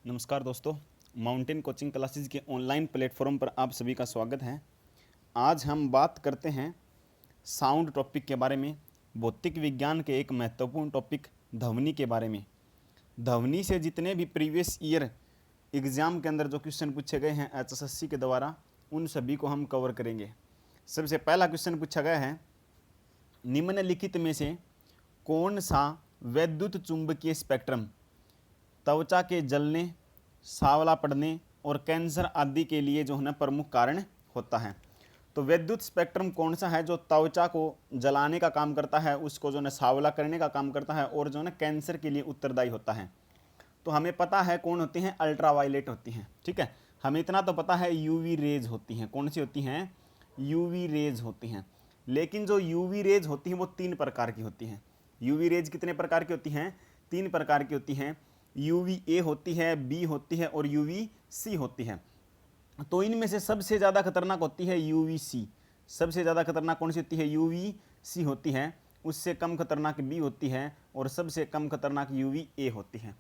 नमस्कार दोस्तों, mountain coaching classes के ऑनलाइन प्लेटफॉर्म पर आप सभी का स्वागत है। आज हम बात करते हैं साउंड टॉपिक के बारे में, भौतिक विज्ञान के एक महत्वपूर्ण टॉपिक ध्वनि के बारे में। ध्वनि से जितने भी प्रीवियस ईयर एग्ज़ाम के अंदर जो क्वेश्चन पूछे गए हैं HSSC के द्वारा, उन सभी को हम कवर करेंगे। सबसे पहला क्वेश्चन पूछा गया है, निम्नलिखित में से कौन सा वैद्युत चुंबकीय स्पेक्ट्रम त्वचा के जलने, सांवला पड़ने और कैंसर आदि के लिए जो है ना प्रमुख कारण होता है। तो वैद्युत स्पेक्ट्रम कौन सा है जो त्वचा को जलाने का काम करता है, उसको जो है सांवला करने का काम करता है और जो है ना कैंसर के लिए उत्तरदायी होता है। तो हमें पता है कौन होती हैं, अल्ट्रावायलेट होती हैं। ठीक है, हमें इतना तो पता है यूवी रेज होती हैं। कौन सी होती हैं? यूवी रेज होती हैं। लेकिन जो यूवी रेज होती हैं वो 3 प्रकार की होती हैं। यूवी रेज कितने प्रकार की होती हैं? 3 प्रकार की होती हैं। यूवी ए होती है, बी होती है और यूवी सी होती है। तो इनमें से सबसे ज़्यादा खतरनाक होती है यूवी सी। सबसे ज़्यादा खतरनाक कौन सी होती है? यूवी सी होती है। उससे कम खतरनाक बी होती है और सबसे कम खतरनाक यूवी ए होती है।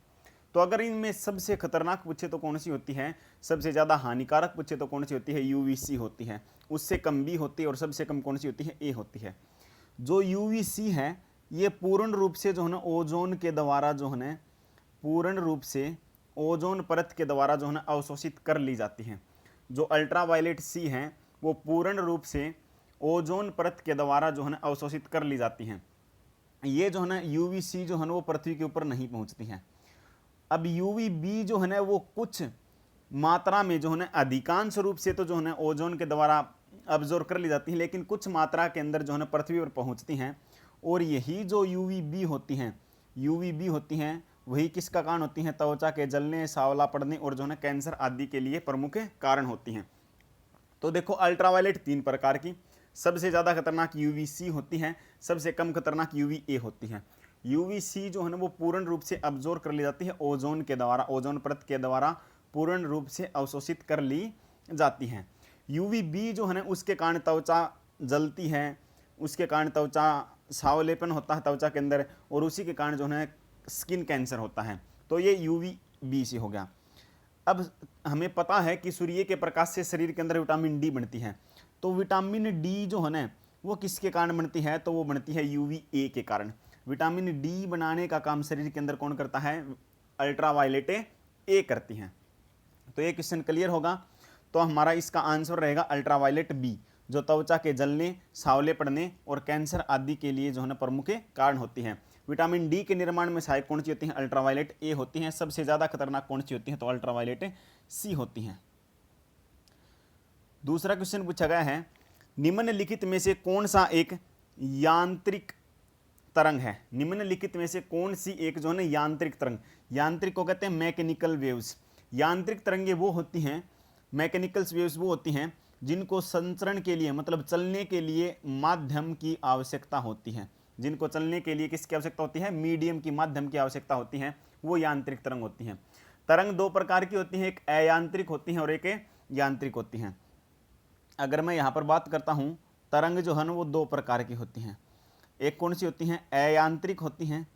तो अगर इनमें सबसे खतरनाक पूछे तो कौन सी होती है? सबसे ज़्यादा हानिकारक पूछे तो कौन सी होती है? यूवी सी होती है। उससे कम बी होती है और सबसे कम कौन सी होती है? ए होती है। जो यूवी सी है ये पूर्ण रूप से जो है ना ओजोन के द्वारा जो है ना पूर्ण रूप से ओजोन परत के द्वारा जो है ना अवशोषित कर ली जाती हैं। जो अल्ट्रावायलेट सी हैं वो पूर्ण रूप से ओजोन परत के द्वारा जो है ना अवशोषित कर ली जाती हैं। ये जो है ना यूवी सी जो है ना वो पृथ्वी के ऊपर नहीं पहुंचती हैं। अब यूवी बी जो है ना वो कुछ मात्रा में जो है ना अधिकांश रूप से तो जो है ना ओजोन के द्वारा अब्जॉर्ब कर ली जाती हैं, लेकिन कुछ मात्रा के अंदर जो है ना पृथ्वी पर पहुंचती हैं। और यही जो यूवी बी होती हैं वही किसका कारण होती हैं? त्वचा के जलने, सांवला पड़ने और जो है कैंसर आदि के लिए प्रमुख कारण होती हैं। तो देखो अल्ट्रावायलेट 3 प्रकार की, सबसे ज़्यादा खतरनाक यूवी सी होती है, सबसे कम खतरनाक यूवी ए होती है। यूवी सी जो है ना वो पूर्ण रूप से अब्जॉर्ब कर ली जाती है ओजोन के द्वारा, ओजोन परत के द्वारा पूर्ण रूप से अवशोषित कर ली जाती हैं। यूवी बी जो है ना उसके कारण त्वचा जलती है, उसके कारण त्वचा सांवलेपन होता है त्वचा के अंदर और उसी के कारण जो है स्किन कैंसर होता है। तो ये यूवी बी से हो गया। अब हमें पता है कि सूर्य के प्रकाश से शरीर के अंदर विटामिन डी बनती है। तो विटामिन डी जो है ना वो किसके कारण बनती है? तो वो बनती है यूवी ए के कारण। विटामिन डी बनाने का काम शरीर के अंदर कौन करता है? अल्ट्रावायलेट ए करती हैं। तो ये क्वेश्चन क्लियर होगा। तो हमारा इसका आंसर रहेगा अल्ट्रावायलेट बी, जो त्वचा के जलने, सांवले पड़ने और कैंसर आदि के लिए जो है ना प्रमुख कारण होती हैं। विटामिन डी के निर्माण में सहायक कौन सी होती हैं? अल्ट्रावायलेट ए होती हैं। सबसे ज़्यादा खतरनाक कौन सी होती हैं? तो अल्ट्रावायलेट सी होती हैं। दूसरा क्वेश्चन पूछा गया है, निम्नलिखित में से कौन सा एक यांत्रिक तरंग है? निम्नलिखित में से कौन सी एक जो है ना यांत्रिक तरंग, यांत्रिक को कहते हैं मैकेनिकल वेव्स। यांत्रिक तरंगे वो होती हैं, मैकेनिकल वेव्स वो होती हैं जिनको संचरण के लिए मतलब चलने के लिए माध्यम की आवश्यकता होती है। जिनको चलने के लिए किसकी आवश्यकता होती है? मीडियम की, माध्यम की आवश्यकता होती है, वो यांत्रिक तरंग होती हैं। तरंग 2 प्रकार की होती हैं, एक अयांत्रिक होती हैं और एक यांत्रिक होती हैं। अगर मैं यहाँ पर बात करता हूँ, तरंग जो है ना वो 2 प्रकार की होती हैं। एक कौन सी होती हैं? अयांत्रिक होती हैं,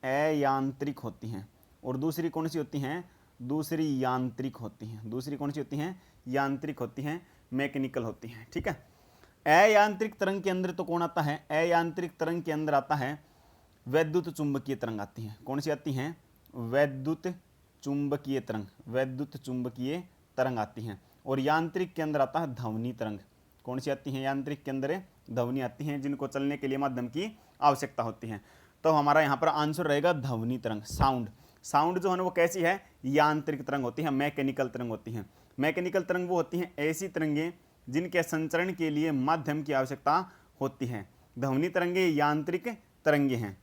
अयांत्रिक होती हैं। और दूसरी कौन सी होती हैं? दूसरी यांत्रिक होती हैं। दूसरी कौन सी होती हैं? यांत्रिक होती हैं, मैकेनिकल होती हैं। ठीक है, अयांत्रिक तरंग के अंदर तो कौन आता है? अयांत्रिक तरंग के अंदर आता है वैद्युत चुंबकीय तरंग आती हैं। कौन सी आती हैं? वैद्युत चुंबकीय तरंग, वैद्युत चुंबकीय तरंग आती हैं। और यांत्रिक के अंदर आता है ध्वनि तरंग। कौन सी आती हैं? यांत्रिक के अंदर ध्वनि आती हैं, जिनको चलने के लिए माध्यम की आवश्यकता होती है। तो हमारा यहाँ पर आंसर रहेगा ध्वनि तरंग, साउंड। साउंड जो है ना वो कैसी है? यांत्रिक तरंग होती है, मैकेनिकल तरंग होती हैं। मैकेनिकल तरंग वो होती हैं ऐसी तरंगें जिनके संचरण के लिए माध्यम की आवश्यकता होती है। ध्वनि तरंगे यांत्रिक तरंगे हैं।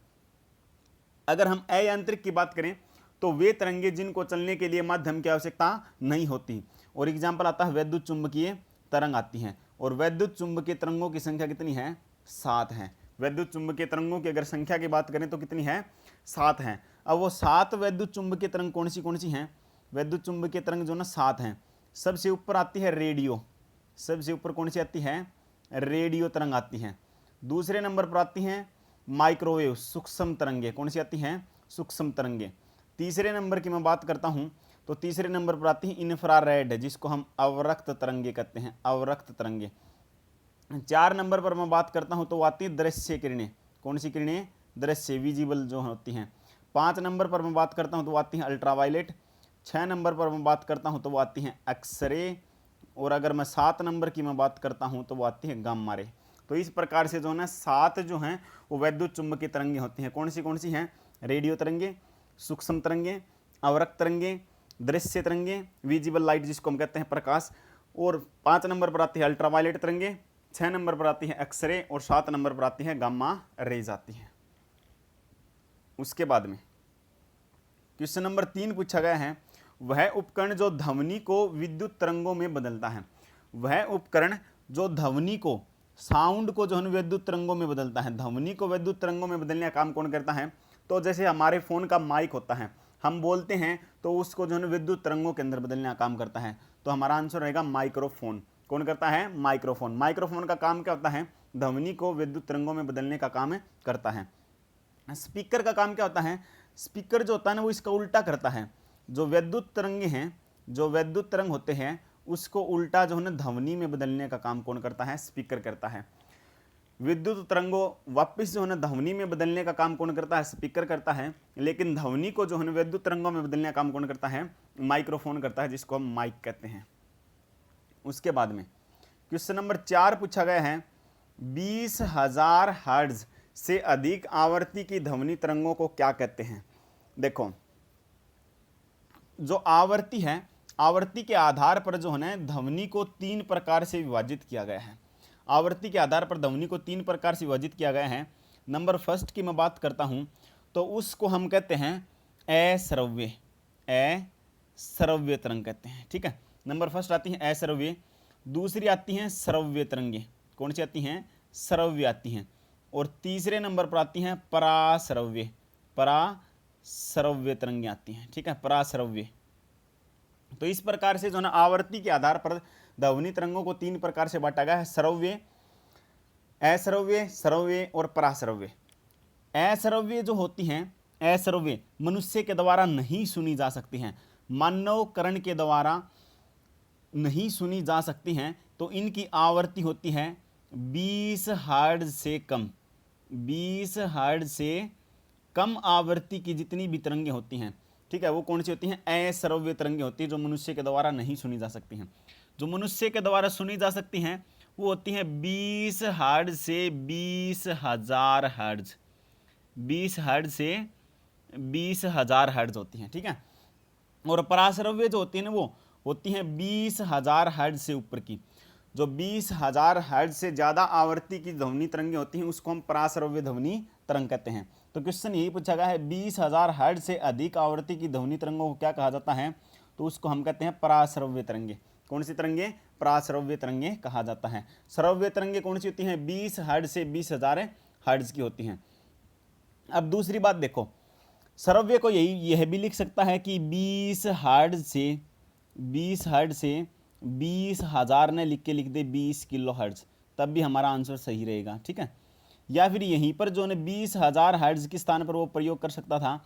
अगर हम अयांत्रिक की बात करें तो वे तरंगे जिनको चलने के लिए माध्यम की आवश्यकता नहीं होती। और एग्जाम्पल आता है वैद्युत चुंबकीय तरंग आती हैं। और वैद्युत चुंबकीय तरंगों की संख्या कितनी है? 7 है। वैद्युत चुंबकीय तरंगों की अगर संख्या की बात करें तो कितनी है? 7 है। अब वो 7 वैद्युत चुंबकीय तरंग कौन सी हैं? वैद्युत चुंबकीय तरंग जो ना 7 हैं। सबसे ऊपर आती है रेडियो, सबसे ऊपर कौन सी आती है? रेडियो तरंग आती है। दूसरे नंबर पर आती हैं माइक्रोवेव, सूक्ष्म तरंगे। कौन सी आती हैं? सूक्ष्म तरंगे। तीसरे नंबर की मैं बात करता हूँ तो तीसरे नंबर पर आती है इंफ्रारेड, जिसको हम अवरक्त तरंगे कहते हैं, अवरक्त तरंगे। 4 नंबर पर मैं बात करता हूं तो आती है दृश्य किरणें। कौन सी किरणें? दृश्य, विजिबल जो होती हैं। 5 नंबर पर मैं बात करता हूं तो आती हैं अल्ट्रावायलेट। 6 नंबर पर मैं बात करता हूं तो वो आती हैं एक्सरे। और अगर मैं 7 नंबर की मैं बात करता हूं तो वो आती है गामा रे। तो इस प्रकार से जो है ना 7 जो हैं वो वैद्युत चुंबकीय तरंगे होती हैं। कौन सी हैं? रेडियो तरंगे, सूक्ष्म तरंगे, अवरक्त तरंगे, दृश्य तरंगे, विजिबल लाइट जिसको हम कहते हैं प्रकाश। और 5 नंबर पर आती है अल्ट्रावायलेट तरंगे, 6 नंबर पर आती है एक्सरे और 7 नंबर पर आती है गामा रेज आती है। उसके बाद में क्वेश्चन नंबर 3 पूछा गया है, वह उपकरण जो ध्वनि को विद्युत तरंगों में बदलता है। वह उपकरण जो ध्वनि को, साउंड को जो है विद्युत तरंगों में बदलता है। ध्वनि को विद्युत तरंगों में बदलने का काम कौन करता है? तो जैसे हमारे फोन का माइक होता है, हम बोलते हैं तो उसको जो है विद्युत तरंगों के अंदर बदलने का काम करता है। तो हमारा आंसर रहेगा माइक्रोफोन। कौन करता है? माइक्रोफोन। माइक्रोफोन का काम क्या होता है? ध्वनि को विद्युत तरंगों में बदलने का काम करता है। स्पीकर का काम क्या होता है? स्पीकर जो होता है ना वो इसका उल्टा करता है। जो विद्युत तरंगे हैं, जो विद्युत तरंग होते हैं उसको उल्टा जो है ना ध्वनि में बदलने का काम कौन करता है? स्पीकर करता है। विद्युत तरंगों वापस जो है ना ध्वनि में बदलने का काम कौन करता है? स्पीकर करता है। लेकिन ध्वनि को जो है ना विद्युत तरंगों में बदलने का काम कौन करता है? माइक्रोफोन करता है, जिसको हम माइक कहते हैं। उसके बाद में क्वेश्चन नंबर 4 पूछा गया है, 20,000 हर्ट्ज से अधिक आवृत्ति की ध्वनि तरंगों को क्या कहते हैं? देखो, जो आवृत्ति है, आवृत्ति के आधार पर जो है ना ध्वनि को 3 प्रकार से विभाजित किया गया है। आवृत्ति के आधार पर ध्वनि को 3 प्रकार से विभाजित किया गया है। नंबर फर्स्ट की मैं बात करता हूं तो उसको हम कहते हैं अश्रव्य, अश्रव्य तरंग कहते हैं। ठीक है, नंबर फर्स्ट आती है अश्रव्य। दूसरी आती हैं श्रव्य तरंगे। कौन सी आती हैं? श्रव्य आती हैं। और तीसरे नंबर पर आती हैं पराश्रव्य, पराश्रव्य तरंगे आती हैं। ठीक है, पराश्रव्य। तो इस प्रकार से जो है आवृत्ति के आधार पर ध्वनि तरंगों को 3 प्रकार से बांटा गया है, श्रव्य, अश्रव्य, श्रव्य और पराश्रव्य। अश्रव्य जो होती हैं, अश्रव्य मनुष्य के द्वारा नहीं सुनी जा सकती हैं, मानव कर्ण के द्वारा नहीं सुनी जा सकती हैं। तो इनकी आवृत्ति होती है 20 हर्ट्ज से कम। 20 हर्ट्ज से कम आवृत्ति की जितनी भी तरंगे होती हैं, ठीक है, वो कौन सी होती हैं? अश्रव्य तरंगे होती है, जो मनुष्य के द्वारा नहीं सुनी जा सकती हैं। जो मनुष्य के द्वारा सुनी जा सकती हैं वो होती हैं 20 हर्ट्ज से 20,000 हर्ट्ज। 20 हर्ट्ज से 20,000 हर्ट्ज होती हैं। ठीक है, और पराश्रव्य जो होती है ना वो होती हैं 20,000 हर्ट्ज से ऊपर की। जो 20,000 हर्ट्ज से ज़्यादा आवृत्ति की ध्वनि तरंगे होती हैं उसको हम पराश्रव्य ध्वनि तरंग कहते हैं। तो क्वेश्चन यही पूछा गया है, 20,000 हर्ट्ज से अधिक आवृत्ति की ध्वनि तरंगों को क्या कहा जाता है? तो उसको हम कहते हैं पराश्रव्य तरंगे। कौन सी तरंगे? पराश्रव्य तरंगे कहा जाता है। श्रव्य तरंगे कौन सी होती हैं? 20 हर्ट्ज से 20,000 हर्ट्ज की होती हैं। अब दूसरी बात देखो, श्रव्य को यह भी लिख सकता है कि 20 हर्ट्ज से 20,000 ने लिख दे 20 किलो हर्ट्ज, तब भी हमारा आंसर सही रहेगा। ठीक है, या फिर यहीं पर जो है 20,000 हर्ट्ज के स्थान पर वो प्रयोग कर सकता था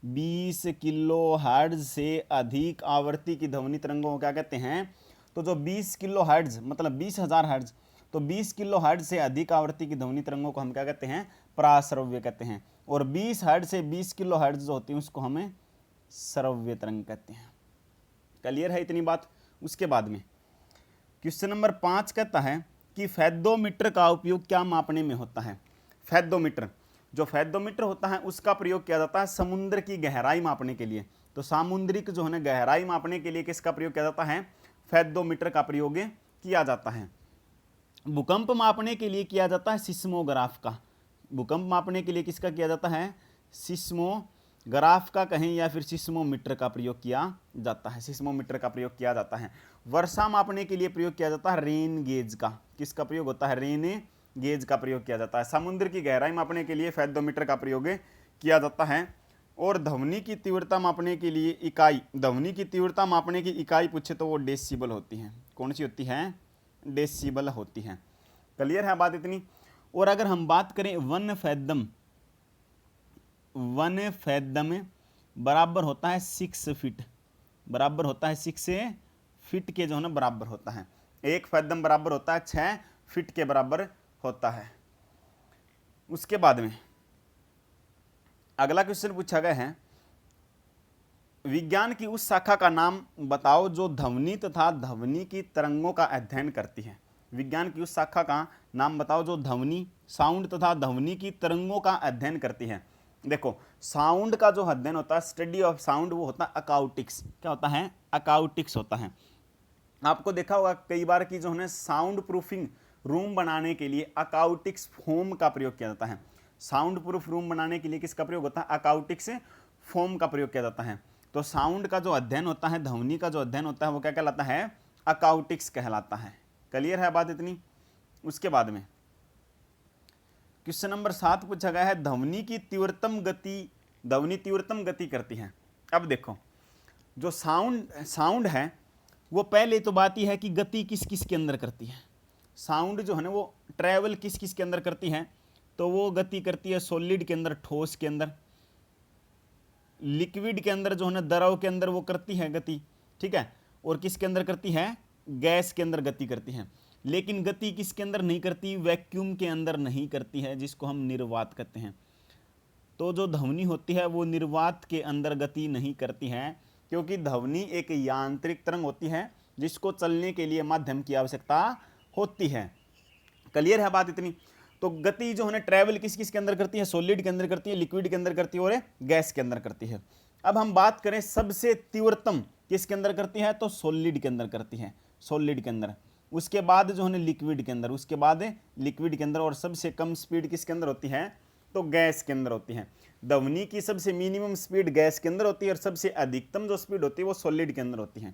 20 किलो हर्ट्ज से अधिक आवृत्ति की ध्वनि तरंगों को क्या कहते हैं? तो जो 20 किलो हर्ट्ज मतलब 20,000 हर्ट्ज, तो 20 किलो हर्ट्ज से अधिक आवृत्ति की ध्वनि तरंगों को हम क्या कहते हैं? पराश्रव्य कहते हैं। और 20 हर्ट्ज से 20 किलो हर्ट्ज जो होती है उसको हमें श्रव्य तरंग कहते हैं। क्लियर है इतनी बात? उसके बाद में क्वेश्चन नंबर 5 कहता है कि फेदोमीटर का उपयोग क्या मापने में होता है? फेदोमीटर, जो फेदोमीटर होता है उसका प्रयोग किया जाता है समुद्र की गहराई मापने के लिए। तो सामुद्रिक जो है ना गहराई मापने के लिए किसका प्रयोग किया जाता है? फेदोमीटर का प्रयोग किया जाता है। भूकंप मापने के लिए किया जाता है सिस्मोग्राफ का। भूकंप मापने के लिए किसका किया जाता है? सिस्मोग्राफ का कहें या फिर सिस्मोमीटर का प्रयोग किया जाता है। सिस्मोमीटर का प्रयोग किया जाता है। वर्षा मापने के लिए प्रयोग किया जाता है रेन गेज का। किसका प्रयोग होता है? रेन गेज का प्रयोग किया जाता है। समुद्र की गहराई मापने के लिए फेदोमीटर का प्रयोग किया जाता है। और ध्वनि की तीव्रता मापने के लिए इकाई, ध्वनि की तीव्रता मापने की इकाई पूछे तो वो डेसिबल होती है। कौन सी होती है? डेसिबल होती है। क्लियर है बात इतनी? और अगर हम बात करें 1 फैदम, 1 फैदम बराबर होता है 6 फीट। बराबर होता है 6 फीट के जो है ना बराबर होता है। 1 फैदम बराबर होता है 6 फीट के बराबर होता है। उसके बाद में अगला क्वेश्चन पूछा गया है, विज्ञान की उस शाखा का नाम बताओ जो ध्वनि तथा ध्वनि की तरंगों का अध्ययन करती है। विज्ञान की उस शाखा का नाम बताओ जो ध्वनि, साउंड तथा ध्वनि की तरंगों का अध्ययन करती है। देखो, साउंड का जो अध्ययन होता है, स्टडी ऑफ साउंड, वो होता है अकाउटिक्स। क्या होता है? अकाउटिक्स होता है। आपको देखा होगा कई बार कि जो है साउंड प्रूफिंग रूम बनाने के लिए अकाउटिक्स फोम का प्रयोग किया जाता है। साउंड प्रूफ रूम बनाने के लिए किसका प्रयोग होता है? अकाउटिक्स फोम का प्रयोग किया जाता है। तो साउंड का जो अध्ययन होता है, ध्वनि का जो अध्ययन होता है, वो क्या कहलाता है? अकाउटिक्स कहलाता है। क्लियर है बात इतनी? उसके बाद में क्वेश्चन नंबर 7 पूछा गया है, ध्वनि की तीव्रतम गति करती है। अब देखो, जो साउंड है वो पहले तो बात ही है कि गति किस किस के अंदर करती है। साउंड जो है ना वो ट्रैवल किस किस के अंदर करती है, तो वो गति करती है सॉलिड के अंदर, ठोस के अंदर, लिक्विड के अंदर जो है ना द्रव के अंदर वो करती है गति, ठीक है। और किसके अंदर करती है? गैस के अंदर गति करती है। लेकिन गति किसके अंदर नहीं करती? वैक्यूम के अंदर नहीं करती है, जिसको हम निर्वात कहते हैं। तो जो ध्वनि होती है वो निर्वात के अंदर गति नहीं करती है, क्योंकि ध्वनि एक यांत्रिक तरंग होती है जिसको चलने के लिए माध्यम की आवश्यकता होती है। क्लियर है बात इतनी? तो गति जो है ना ट्रैवल किस किस के अंदर करती है? सॉलिड के अंदर करती है, लिक्विड के अंदर करती है और गैस के अंदर करती है। अब हम बात करें सबसे तीव्रतम किसके अंदर करती है, तो सॉलिड के अंदर करती है, सॉलिड के अंदर। उसके बाद जो है ना लिक्विड के अंदर, उसके बाद लिक्विड के अंदर, और सबसे कम स्पीड किसके अंदर होती है, तो गैस के अंदर होती है। ध्वनि की सबसे मिनिमम स्पीड गैस के अंदर होती है और सबसे अधिकतम जो स्पीड होती है वो सॉलिड के अंदर होती है।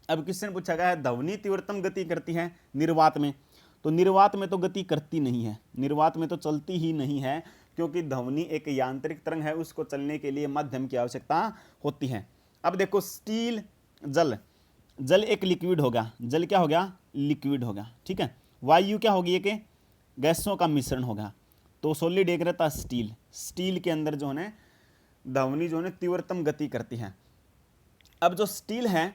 अब क्वेश्चन पूछा गया है, ध्वनि तीव्रतम गति करती है निर्वात में। तो निर्वात में तो गति करती नहीं है, निर्वात में तो चलती ही नहीं है, क्योंकि ध्वनि एक यांत्रिक तरंग है, उसको चलने के लिए माध्यम की आवश्यकता होती है। अब देखो, स्टील, जल एक लिक्विड होगा, जल क्या हो गया? लिक्विड होगा, ठीक है। वायु क्या होगी? एक गैसों का मिश्रण होगा। तो सॉलिड एक रहता स्टील, स्टील के अंदर जो है ध्वनि जो है तीव्रतम गति करती है। अब जो स्टील है,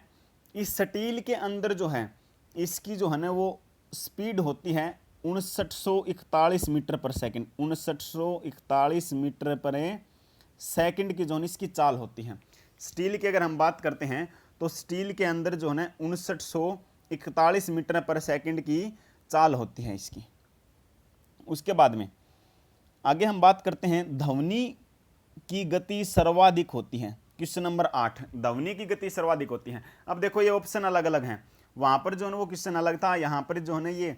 इस स्टील के अंदर जो है इसकी जो है ना वो स्पीड होती है 5941 मीटर पर सेकंड, 5941 मीटर पर सेकंड की जो है इसकी चाल होती है। स्टील की अगर हम बात करते हैं तो स्टील के अंदर जो है ना 5941 मीटर पर सेकंड की चाल होती है इसकी। उसके बाद में आगे हम बात करते हैं, ध्वनि की गति सर्वाधिक होती है। क्वेश्चन नंबर 8, ध्वनि की गति सर्वाधिक होती है। अब देखो ये ऑप्शन अलग अलग हैं, वहाँ पर जो है वो क्वेश्चन अलग था, यहाँ पर जो है ना ये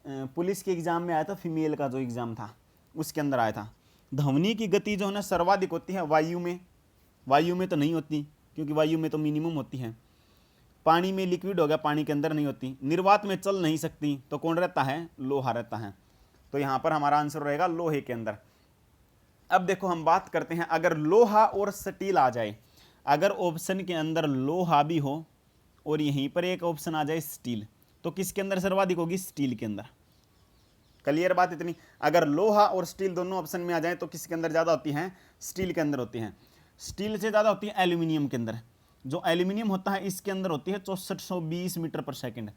पुलिस के एग्जाम में आया था, फीमेल का जो एग्जाम था उसके अंदर आया था। ध्वनि की गति जो है ना सर्वाधिक होती है वायु में, वायु में तो नहीं होती, क्योंकि वायु में तो मिनिमम होती है। पानी में लिक्विड हो गया, पानी के अंदर नहीं होती। निर्वात में चल नहीं सकती, तो कौन रहता है? लोहा रहता है। तो यहाँ पर हमारा आंसर रहेगा लोहे के अंदर। अब देखो हम बात करते हैं, अगर लोहा और स्टील आ जाए, अगर ऑप्शन के अंदर लोहा भी हो और यहीं पर एक ऑप्शन आ जाए स्टील, तो किसके अंदर सर्वाधिक होगी? स्टील के अंदर। क्लियर बात इतनी? अगर लोहा और स्टील दोनों ऑप्शन में आ जाए तो किसके अंदर ज़्यादा होती हैं? स्टील के अंदर होती हैं। स्टील से ज़्यादा होती है एल्यूमिनियम के अंदर। जो एल्यूमिनियम होता है इसके अंदर होती है 6420 मीटर पर सेकंड,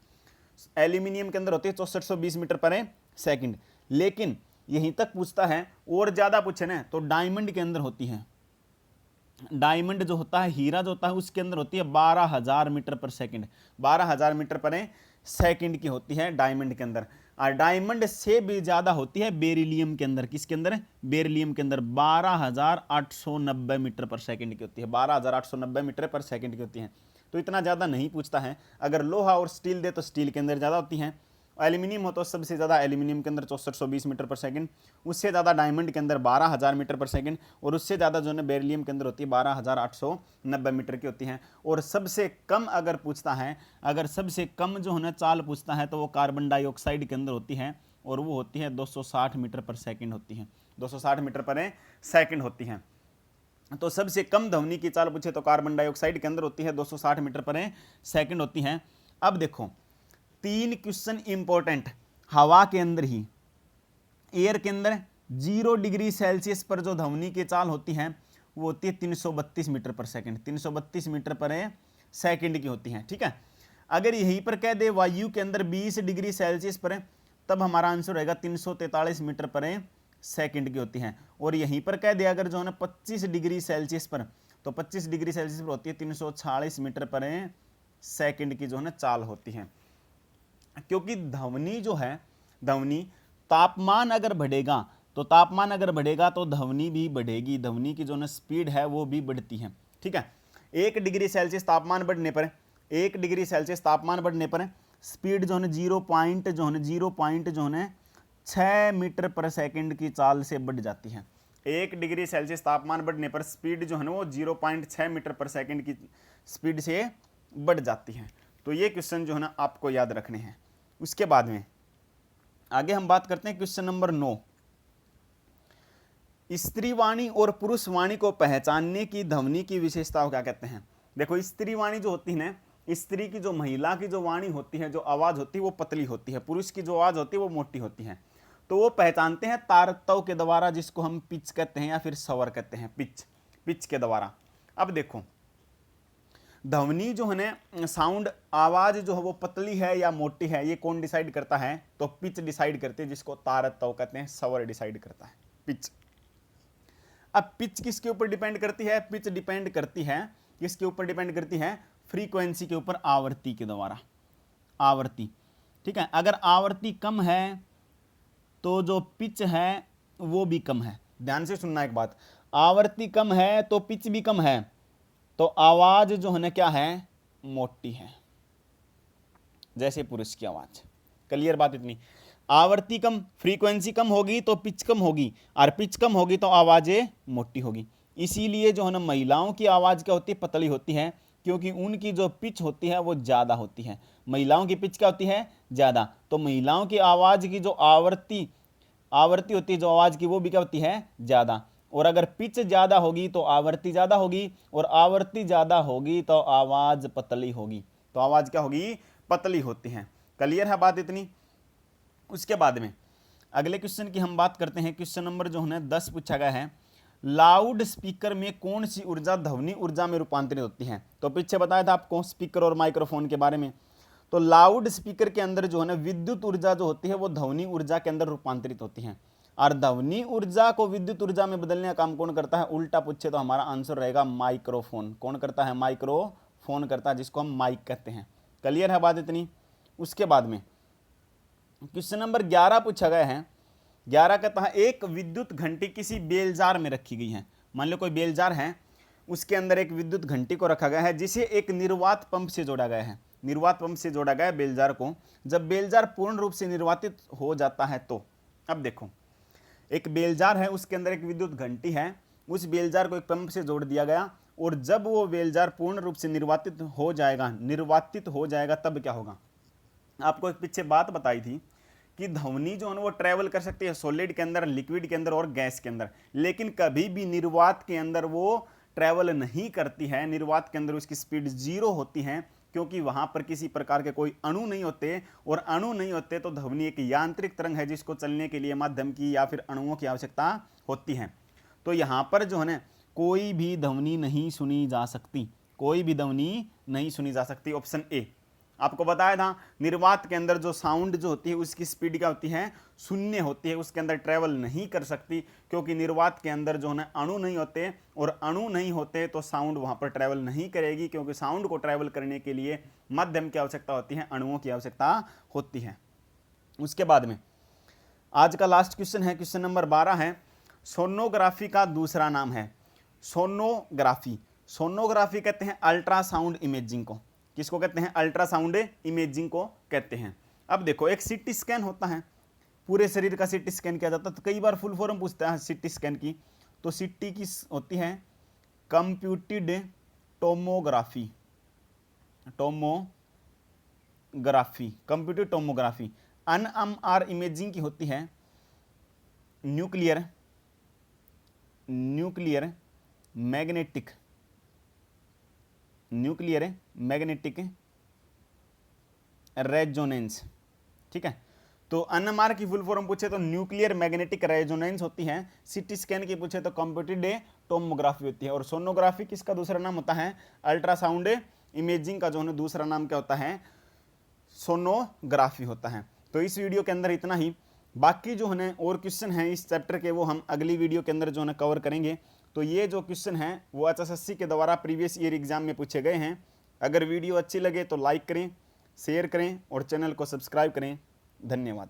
एल्यूमिनियम के अंदर होती है 6420 मीटर पर सेकंड। लेकिन यहीं तक पूछता है, और ज़्यादा पूछे ना तो डायमंड के अंदर होती है। डायमंड जो होता है, हीरा जो होता है, उसके अंदर होती है 12000 मीटर पर सेकंड, 12000 मीटर पर सेकंड की होती है डायमंड के अंदर। और डायमंड से भी ज़्यादा होती है बेरिलियम के अंदर। किसके अंदर? बेरिलियम के अंदर 12890 मीटर पर सेकंड की होती है, 12890 मीटर पर सेकंड की होती है। तो इतना ज़्यादा नहीं पूछता है। अगर लोहा और स्टील दे तो स्टील के अंदर ज़्यादा होती हैं, एल्यूमिनियम हो तो सबसे ज़्यादा एल्यूमिनियम के अंदर 6420 मीटर पर सेकंड, उससे ज़्यादा डायमंड के अंदर 12000 मीटर पर सेकंड, और उससे ज़्यादा जो है बेरिलियम के अंदर होती है 12890 मीटर की होती हैं। और सबसे कम अगर पूछता है, अगर सबसे कम जो है ना चाल पूछता है तो वो कार्बन डाइऑक्साइड के अंदर होती है, और वो होती है 260 मीटर पर सेकंड होती है, 260 मीटर पर सेकंड होती हैं। तो सबसे कम ध्वनि की चाल पूछे तो कार्बन डाइऑक्साइड के अंदर होती है, 260 मीटर पर सेकंड होती हैं। अब देखो 3 क्वेश्चन इंपॉर्टेंट, हवा के अंदर ही, एयर के अंदर 0 डिग्री सेल्सियस पर जो ध्वनि की चाल होती है वो होती है 332 मीटर पर सेकंड, 332 मीटर पर सेकंड की होती है। ठीक है, अगर यहीं पर कह दे वायु के अंदर 20 डिग्री सेल्सियस पर है, तब हमारा आंसर रहेगा 343 मीटर पर सेकंड की होती है। और यहीं पर कह दे अगर जो है ना 25 डिग्री सेल्सियस पर, तो 25 डिग्री सेल्सियस पर होती है 346 मीटर पर सेकंड की जो है ना चाल होती है। क्योंकि ध्वनि जो है, ध्वनि तापमान अगर बढ़ेगा तो तापमान अगर बढ़ेगा तो ध्वनि भी बढ़ेगी, ध्वनि की जो ना स्पीड है वो भी बढ़ती है। ठीक है, 1 डिग्री सेल्सियस तापमान बढ़ने पर, 1 डिग्री सेल्सियस तापमान बढ़ने पर स्पीड जो है 0.6 मीटर पर सेकंड की चाल से बढ़ जाती है। 1 डिग्री सेल्सियस तापमान बढ़ने पर स्पीड जो है ना वो 0.6 मीटर पर सेकंड की स्पीड से बढ़ जाती है। तो ये क्वेश्चन जो है ना आपको याद रखने हैं। उसके बाद में आगे हम बात करते हैं क्वेश्चन नंबर 9। स्त्री वाणी और पुरुष वाणी को पहचानने की ध्वनि की विशेषताओं क्या कहते हैं। देखो, स्त्री वाणी जो होती है ना, स्त्री की जो महिला की जो वाणी होती है, जो आवाज होती है वो पतली होती है, पुरुष की जो आवाज होती है वो मोटी होती है। तो वो पहचानते हैं तारतव के द्वारा, जिसको हम पिच कहते हैं या फिर स्वर कहते हैं, पिच के द्वारा। अब देखो, ध्वनि जो है ना, साउंड आवाज जो है वो पतली है या मोटी है, ये कौन डिसाइड करता है, तो पिच डिसाइड करते हैं, जिसको तारतव कहते हैं, स्वर डिसाइड करता है, पिच। अब पिच किसके ऊपर डिपेंड करती है, पिच डिपेंड करती है किसके ऊपर डिपेंड करती है, फ्रीक्वेंसी के ऊपर, आवृत्ति के द्वारा, आवृत्ति। ठीक है, अगर आवृत्ति कम है तो जो पिच है वो भी कम है। ध्यान से सुनना एक बात, आवृत्ति कम है तो पिच भी कम है, तो आवाज जो है ना क्या है, मोटी है, जैसे पुरुष की आवाज। क्लियर बात इतनी, आवृत्ति कम, फ्रीक्वेंसी कम होगी तो पिच कम होगी, और पिच कम होगी तो आवाजें मोटी होगी। इसीलिए जो है ना महिलाओं की आवाज क्या होती है, पतली होती है, क्योंकि उनकी जो पिच होती है वो ज्यादा होती है। महिलाओं की पिच क्या होती है, ज्यादा। तो महिलाओं की आवाज की जो आवृत्ति होती है जो आवाज की, वो भी क्या होती है, ज्यादा। और अगर पिच ज्यादा होगी तो आवृत्ति ज्यादा होगी, और आवृत्ति ज्यादा होगी तो आवाज पतली होगी, तो आवाज क्या होगी, पतली होती है। क्लियर है बात इतनी। उसके बाद में अगले क्वेश्चन की हम बात करते हैं। क्वेश्चन नंबर जो है 10 पूछा गया है, लाउड स्पीकर में कौन सी ऊर्जा ध्वनि ऊर्जा में रूपांतरित होती है। तो पीछे बताया था आपको स्पीकर और माइक्रोफोन के बारे में। तो लाउड स्पीकर के अंदर जो है ना विद्युत ऊर्जा जो होती है वो ध्वनि ऊर्जा के अंदर रूपांतरित होती है, और ध्वनि ऊर्जा को विद्युत ऊर्जा में बदलने का काम कौन करता है, उल्टा पूछे तो हमारा आंसर रहेगा माइक्रोफोन। कौन करता है, माइक्रोफोन करता है, जिसको हम माइक कहते हैं। क्लियर है बात इतनी। उसके बाद में क्वेश्चन नंबर 11 पूछा गया है। 11 कहता है, एक विद्युत घंटी किसी बेलजार में रखी गई है। मान लो कोई बेलजार है, उसके अंदर एक विद्युत घंटी को रखा गया है, जिसे एक निर्वात पंप से जोड़ा गया है। निर्वात पंप से जोड़ा गया है बेलजार को। जब बेलजार पूर्ण रूप से निर्वातित हो जाता है तो, अब देखो, एक बेलजार है, उसके अंदर एक विद्युत घंटी है, उस बेलजार को एक पंप से जोड़ दिया गया, और जब वो बेलजार पूर्ण रूप से निर्वातित हो जाएगा, तब क्या होगा। आपको एक पीछे बात बताई थी कि ध्वनि जो है वो ट्रेवल कर सकती है सॉलिड के अंदर, लिक्विड के अंदर और गैस के अंदर, लेकिन कभी भी निर्वात के अंदर वो ट्रेवल नहीं करती है। निर्वात के अंदर उसकी स्पीड 0 होती है, क्योंकि वहां पर किसी प्रकार के कोई अणु नहीं होते, और अणु नहीं होते तो ध्वनि एक यांत्रिक तरंग है, जिसको चलने के लिए माध्यम की या फिर अणुओं की आवश्यकता होती है। तो यहां पर जो है ना कोई भी ध्वनि नहीं सुनी जा सकती, कोई भी ध्वनि नहीं सुनी जा सकती। Option A. आपको बताया था निर्वात के अंदर जो साउंड जो होती है उसकी स्पीड क्या होती है, 0 होती है, उसके अंदर ट्रेवल नहीं कर सकती, क्योंकि निर्वात के अंदर जो है अणु नहीं होते, और अणु नहीं होते तो साउंड वहां पर ट्रेवल नहीं करेगी, क्योंकि साउंड को ट्रेवल करने के लिए माध्यम की आवश्यकता होती है, अणुओं की आवश्यकता होती है। उसके बाद में आज का लास्ट क्वेश्चन है, क्वेश्चन नंबर 12 है, सोनोग्राफी का दूसरा नाम है। सोनोग्राफी, सोनोग्राफी कहते हैं अल्ट्रासाउंड इमेजिंग को। किसको कहते हैं, अल्ट्रासाउंड इमेजिंग को कहते हैं। अब देखो, एक सीटी स्कैन होता है, पूरे शरीर का सीटी स्कैन किया जाता है, तो कई बार फुल फॉर्म पूछता है सीटी स्कैन की, तो सीटी की होती है computed tomography, computed tomography. NMR imaging की होती है न्यूक्लियर मैग्नेटिक रेजोनेंस। ठीक है, तो NMR की फुल फॉर्म पूछे तो न्यूक्लियर मैग्नेटिक रेजोनेंस होती है। CT स्कैन की पूछे तो कंप्यूटेड टोमोग्राफी होती है। और सोनोग्राफी किसका दूसरा नाम होता है? अल्ट्रासाउंड इमेजिंग का जो है दूसरा नाम क्या होता है? सोनोग्राफी होता है। तो इस वीडियो के अंदर इतना ही। बाकी जो है और क्वेश्चन हैं इस चैप्टर के वो हम अगली वीडियो के अंदर जो है कवर करेंगे। तो ये जो क्वेश्चन हैं वो HSSC के द्वारा प्रीवियस ईयर एग्जाम में पूछे गए हैं। अगर वीडियो अच्छी लगे तो लाइक करें, शेयर करें और चैनल को सब्सक्राइब करें। धन्यवाद।